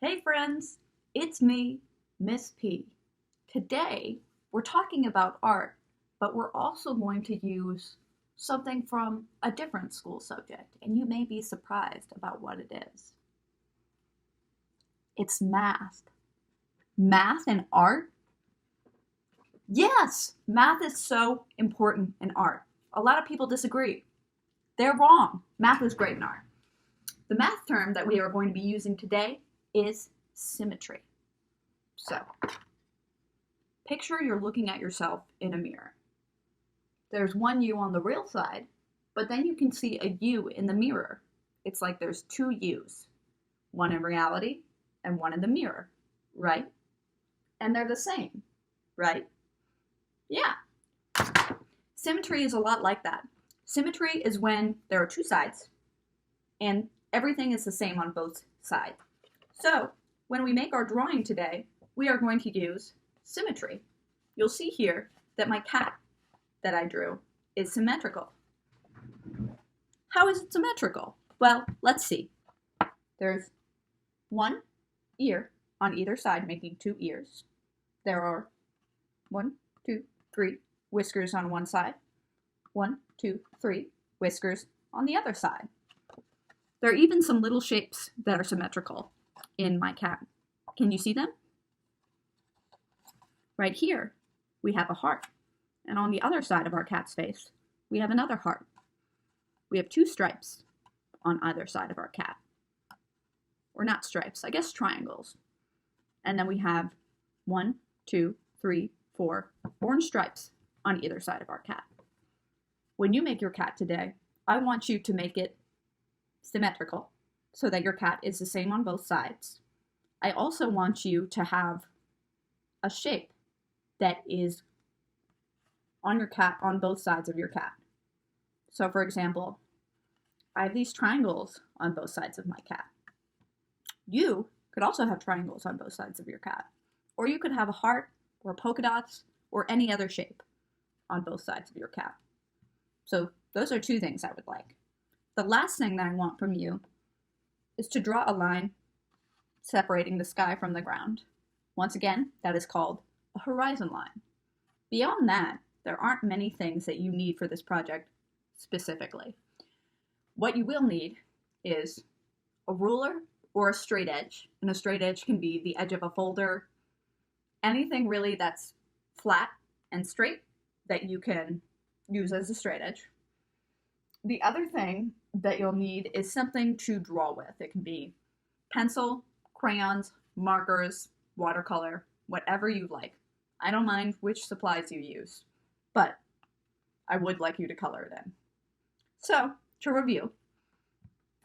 Hey friends, it's me, Miss P. Today, we're talking about art, but we're also going to use something from a different school subject, and you may be surprised about what it is. It's math. Math and art? Yes, math is so important in art. A lot of people disagree. They're wrong. Math is great in art. The math term that we are going to be using today is symmetry. So, picture you're looking at yourself in a mirror. There's one you on the real side, but then you can see a you in the mirror. It's like there's two yous, one in reality and one in the mirror, right? And they're the same, right? Yeah. Symmetry is a lot like that. Symmetry is when there are two sides and everything is the same on both sides. So, when we make our drawing today, we are going to use symmetry. You'll see here that my cat that I drew is symmetrical. How is it symmetrical? Well, let's see. There's one ear on either side, making two ears. There are 1, 2, 3 whiskers on one side. 1, 2, 3 whiskers on the other side. There are even some little shapes that are symmetrical in my cat. Can you see them? Right here, we have a heart. And on the other side of our cat's face, we have another heart. We have two stripes on either side of our cat. Or not stripes, I guess triangles. And then we have 1, 2, 3, 4 orange stripes on either side of our cat. When you make your cat today, I want you to make it symmetrical so that your cat is the same on both sides. I also want you to have a shape that is on your cat on both sides of your cat. So for example, I have these triangles on both sides of my cat. You could also have triangles on both sides of your cat. Or you could have a heart or polka dots or any other shape on both sides of your cat. So those are two things I would like. The last thing that I want from you is to draw a line separating the sky from the ground. Once again, that is called a horizon line. Beyond that, there aren't many things that you need for this project specifically. What you will need is a ruler or a straight edge. And a straight edge can be the edge of a folder, anything really that's flat and straight that you can use as a straight edge. The other thing that you'll need is something to draw with. It can be pencil, crayons, markers, watercolor, whatever you like. I don't mind which supplies you use, but I would like you to color it in. So, to review,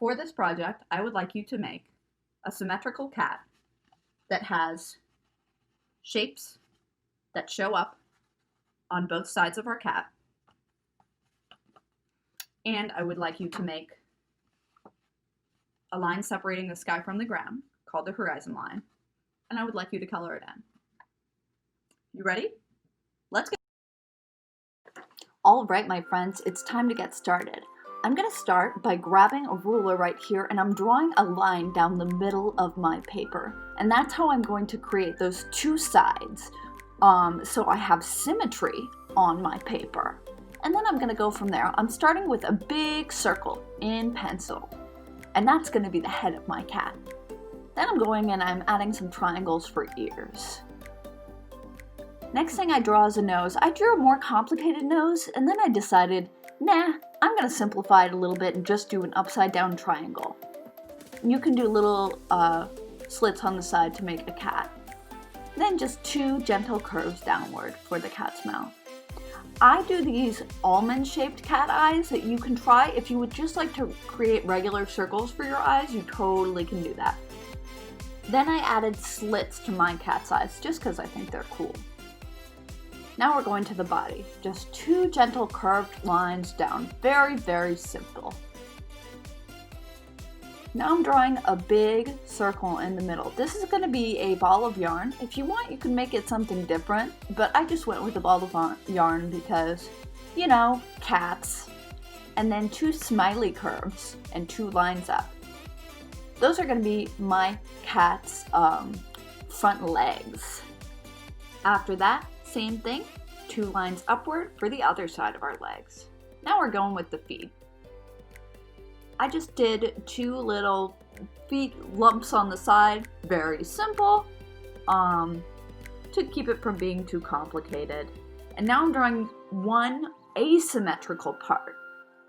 for this project, I would like you to make a symmetrical cat that has shapes that show up on both sides of our cat. And I would like you to make a line separating the sky from the ground, called the horizon line. And I would like you to color it in. You ready? Let's go. All right, my friends, it's time to get started. I'm going to start by grabbing a ruler right here, and I'm drawing a line down the middle of my paper. And that's how I'm going to create those two sides. So I have symmetry on my paper. And then I'm going to go from there. I'm starting with a big circle in pencil. And that's going to be the head of my cat. Then I'm going and I'm adding some triangles for ears. Next thing I draw is a nose. I drew a more complicated nose, and then I decided, nah, I'm going to simplify it a little bit and just do an upside down triangle. You can do little slits on the side to make a cat. Then just two gentle curves downward for the cat's mouth. I do these almond-shaped cat eyes that you can try. If you would just like to create regular circles for your eyes, you totally can do that. Then I added slits to my cat's eyes just because I think they're cool. Now we're going to the body. Just two gentle curved lines down. Very, very simple. Now I'm drawing a big circle in the middle. This is going to be a ball of yarn. If you want, you can make it something different, but I just went with a ball of yarn because, you know, cats. And then two smiley curves and two lines up. those are going to be my cat's front legs. After that, same thing, 2 lines upward for the other side of our legs. Now we're going with the feet. I just did 2 little feet lumps on the side, very simple, to keep it from being too complicated. And now I'm drawing one asymmetrical part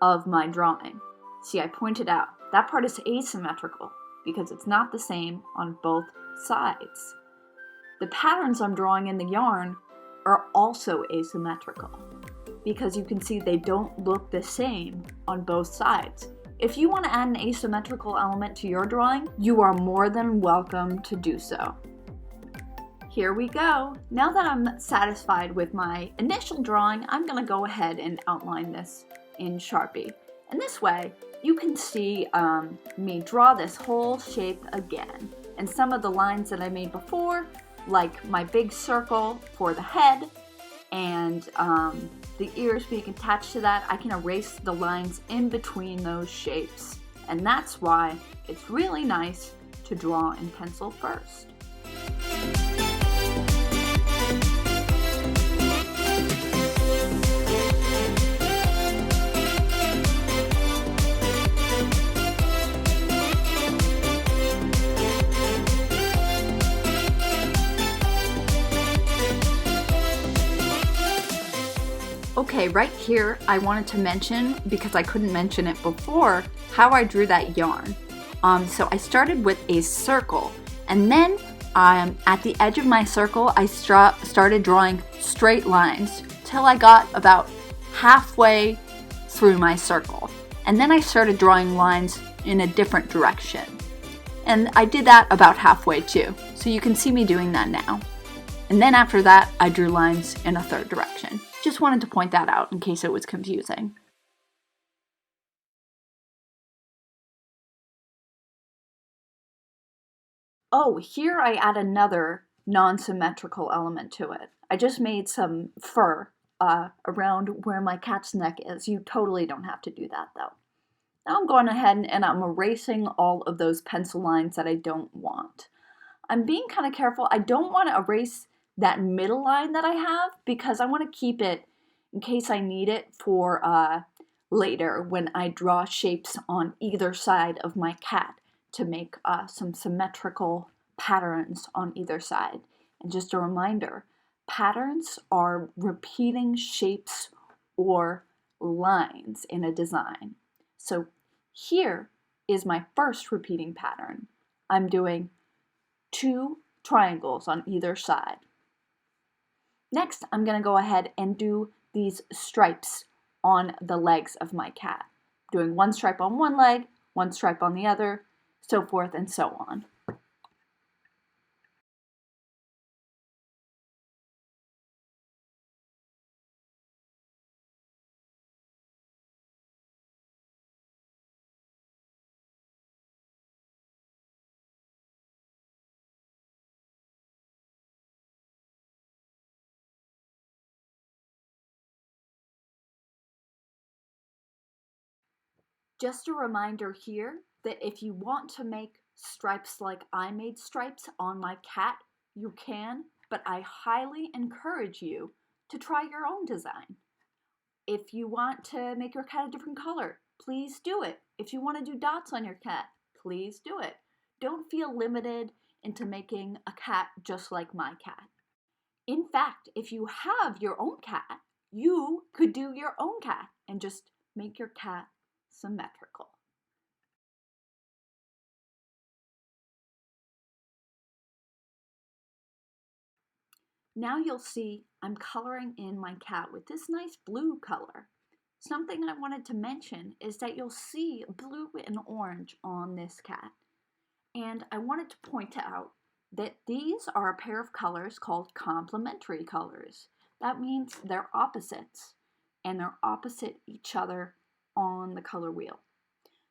of my drawing. See, I pointed out, that part is asymmetrical because it's not the same on both sides. The patterns I'm drawing in the yarn are also asymmetrical because you can see they don't look the same on both sides. If you want to add an asymmetrical element to your drawing, you are more than welcome to do so. Here we go. Now that I'm satisfied with my initial drawing, I'm going to go ahead and outline this in Sharpie. And this way, you can see me draw this whole shape again. And some of the lines that I made before, like my big circle for the head and the ears being attached to that, I can erase the lines in between those shapes. And that's why it's really nice to draw in pencil first. Okay, right here I wanted to mention, because I couldn't mention it before, how I drew that yarn. So I started with a circle, and then at the edge of my circle I started drawing straight lines till I got about halfway through my circle. And then I started drawing lines in a different direction. And I did that about halfway too, so you can see me doing that now. And then after that, I drew lines in a third direction. Just wanted to point that out in case it was confusing. Oh, here I add another non-symmetrical element to it. I just made some fur around where my cat's neck is. You totally don't have to do that though. Now I'm going ahead and I'm erasing all of those pencil lines that I don't want. I'm being kind of careful. I don't want to erase that middle line that I have because I want to keep it in case I need it for later when I draw shapes on either side of my cat to make some symmetrical patterns on either side. And just a reminder, patterns are repeating shapes or lines in a design. So here is my first repeating pattern. I'm doing 2 triangles on either side. Next, I'm going to go ahead and do these stripes on the legs of my cat. Doing 1 stripe on one leg, 1 stripe on the other, so forth and so on. Just a reminder here that if you want to make stripes like I made stripes on my cat, you can, but I highly encourage you to try your own design. If you want to make your cat a different color, please do it. If you want to do dots on your cat, please do it. Don't feel limited into making a cat just like my cat. In fact, if you have your own cat, you could do your own cat and just make your cat symmetrical. Now you'll see I'm coloring in my cat with this nice blue color. Something I wanted to mention is that you'll see blue and orange on this cat. And I wanted to point out that these are a pair of colors called complementary colors. That means they're opposites, and they're opposite each other on the color wheel.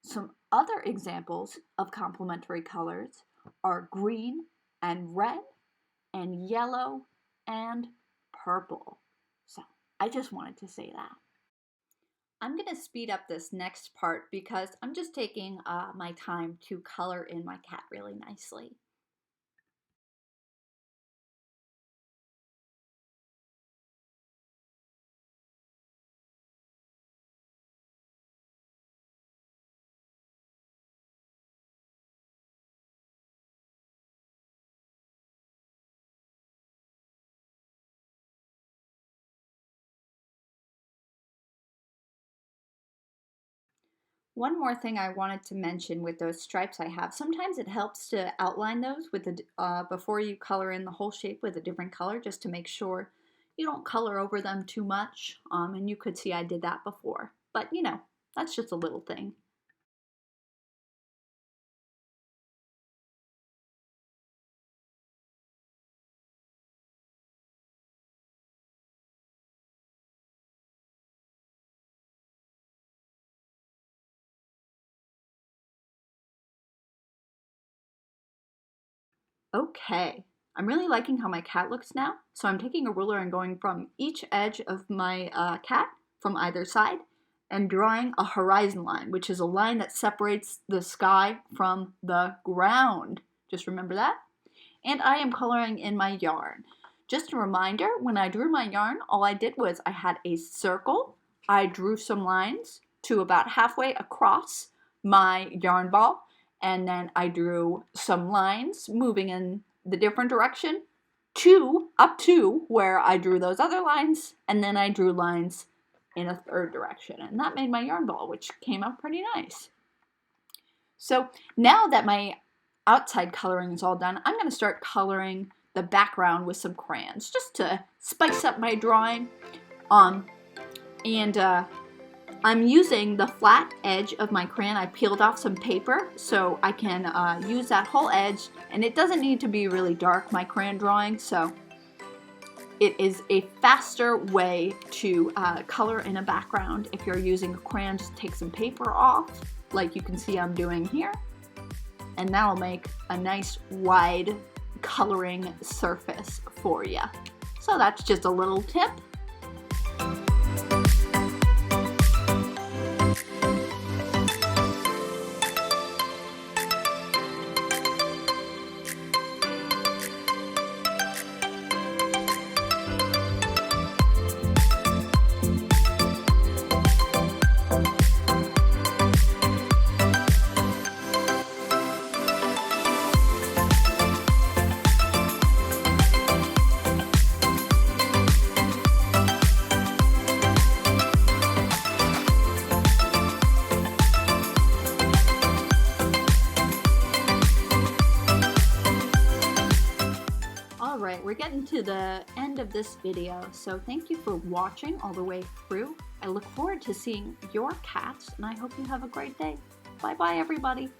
Some other examples of complementary colors are green and red and yellow and purple. So I just wanted to say that. I'm going to speed up this next part because I'm just taking my time to color in my cat really nicely. One more thing I wanted to mention with those stripes I have, sometimes it helps to outline those with before you color in the whole shape with a different color, just to make sure you don't color over them too much. And you could see I did that before, but you know, that's just a little thing. Okay, I'm really liking how my cat looks now. So I'm taking a ruler and going from each edge of my cat from either side and drawing a horizon line, which is a line that separates the sky from the ground. Just remember that. And I am coloring in my yarn. Just a reminder, when I drew my yarn, all I did was I had a circle. I drew some lines to about halfway across my yarn ball, and then I drew some lines moving in the different direction up to where I drew those other lines, and then I drew lines in a third direction, and that made my yarn ball, which came out pretty nice. So now that my outside coloring is all done, I'm going to start coloring the background with some crayons just to spice up my drawing. I'm using the flat edge of my crayon. I peeled off some paper so I can use that whole edge, and it doesn't need to be really dark, my crayon drawing, so it is a faster way to color in a background. If you're using a crayon, just take some paper off, like you can see I'm doing here, and that'll make a nice wide coloring surface for you. So that's just a little tip. Alright, we're getting to the end of this video, so thank you for watching all the way through. I look forward to seeing your cats, and I hope you have a great day. Bye bye, everybody.